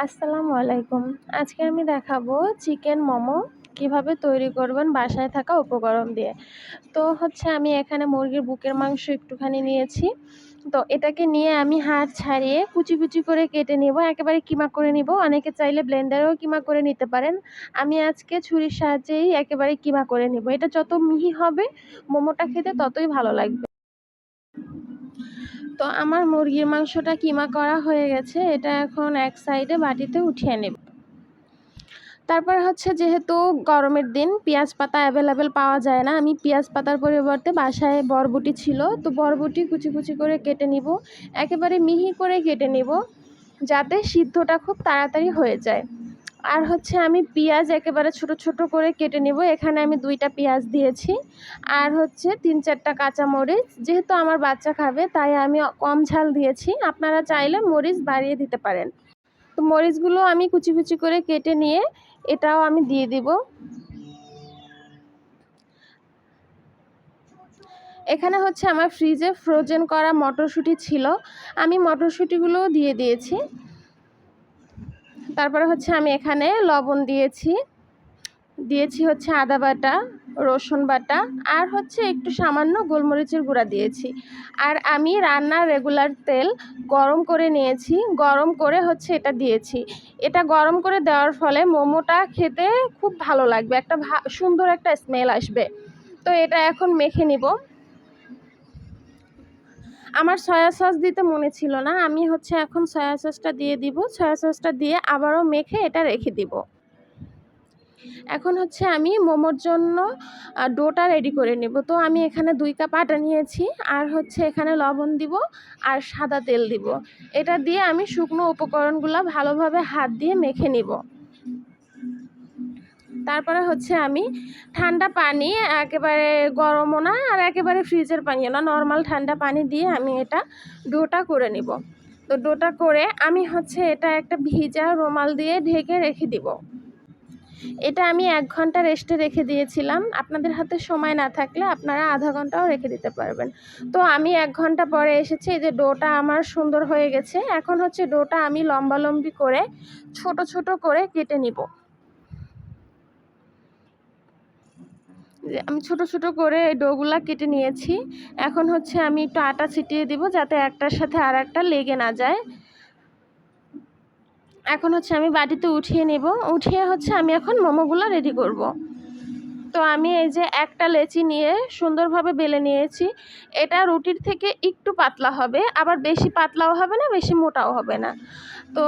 আসসালামু আলাইকুম। আজকে আমি দেখাবো চিকেন মোমো কিভাবে তৈরি করবেন বাসায় থাকা উপকরণ দিয়ে। তো হচ্ছে আমি এখানে মুরগির বুকের মাংস একটুখানি নিয়েছি। তো এটাকে নিয়ে আমি হাড় ছাড়িয়ে কুচি, কুচি করে কেটে নিব। একেবারে কিমা করে নিব। অনেকে চাইলে ব্লেন্ডারেও কিমা করে নিতে পারেন। আমি আজকে ছুরির সাহায্যেই একেবারে কিমা করে নিব। এটা যত মিহি হবে মোমোটা খেতে ততই ভালো লাগবে। তো আমার মুরগির মাংসটা কিমা করা হয়ে গেছে। এটা এখন এক সাইডে বাটিতে উঠিয়ে নেব। তারপর হচ্ছে যেহেতু গরমের দিন পেঁয়াজ পাতা অ্যাভেলেবেল পাওয়া যায় না, আমি পেঁয়াজ পাতার পরিবর্তে বাসায় বরবটি ছিল, তো বরবটি কুচি কুচি করে কেটে নিব। একেবারে মিহি করে কেটে নিব যাতে সিদ্ধটা খুব তাড়াতাড়ি হয়ে যায়। আর হচ্ছে আমি পেঁয়াজ একেবারে ছোট ছোট করে কেটে নিব। এখানে আমি 2টা পেঁয়াজ দিয়েছি। আর হচ্ছে 3-4টা কাঁচামরিচ। যেহেতু আমার বাচ্চা খাবে তাই আমি কম ঝাল দিয়েছি। আপনারা চাইলে মরিচ বাড়িয়ে দিতে পারেন। তো মরিচগুলো আমি কুচি কুচি করে কেটে নিয়ে এটাও আমি দিয়ে দিব। এখানে হচ্ছে আমার ফ্রিজে ফ্রোজেন করা মটরশুঁটি ছিল, আমি মটরশুঁটিগুলোও দিয়ে দিয়েছি। তারপরে হচ্ছে আমি এখানে লবণ দিয়েছি হচ্ছে আদা বাটা, রসুন বাটা, আর হচ্ছে একটু সামান্য গোলমরিচের গুঁড়া দিয়েছি। আর আমি রান্নার রেগুলার তেল গরম করে নিয়েছি, গরম করে হচ্ছে এটা দিয়েছি। এটা গরম করে দেওয়ার ফলে মোমোটা খেতে খুব ভালো লাগবে, একটা সুন্দর একটা স্মেল আসবে। তো এটা এখন মেখে নিব। আমার সয়া সস দিতে মনে ছিল না, আমি হচ্ছে এখন সয়া সসটা দিয়ে দিব। সয়া সসটা দিয়ে আবারও মেখে এটা রেখে দিব। এখন হচ্ছে আমি মোমোর জন্য ডোটা রেডি করে নেব। তো আমি এখানে 2 কাপ আটা নিয়েছি, আর হচ্ছে এখানে লবণ দিব আর সাদা তেল দিব। এটা দিয়ে আমি শুকনো উপকরণগুলো ভালোভাবে হাত দিয়ে মেখে নিব। তারপরে হচ্ছে আমি ঠান্ডা পানি, একেবারে গরমও না আর একেবারে ফ্রিজের পানিও না, নর্মাল ঠান্ডা পানি দিয়ে আমি এটা ডোটা করে নিব। তো ডোটা করে আমি হচ্ছে এটা একটা ভিজা রুমাল দিয়ে ঢেকে রেখে দিব। এটা আমি 1 ঘন্টা রেস্টে রেখে দিয়েছিলাম। আপনাদের হাতে সময় না থাকলে আপনারা আধা ঘন্টাও রেখে দিতে পারবেন। তো আমি 1 ঘন্টা পরে এসেছি, এই যে ডোটা আমার সুন্দর হয়ে গেছে। এখন হচ্ছে ডোটা আমি লম্বালম্বি করে ছোট ছোট করে কেটে নিব। আমি ছোট ছোট করে ডোগুলা কেটে নিয়েছি। এখন হচ্ছে আমি একটু আটা ছিটিয়ে দিব যাতে একটার সাথে আর একটা লেগে না যায়। এখন হচ্ছে আমি বাটিতে উঠিয়ে নেব। উঠিয়ে হচ্ছে আমি এখন মোমোগুলো রেডি করব। তো আমি এই যে একটা লেচি নিয়ে সুন্দরভাবে বেলে নিয়েছি। এটা রুটির থেকে একটু পাতলা হবে, আবার বেশি পাতলাও হবে না, বেশি মোটাও হবে না। তো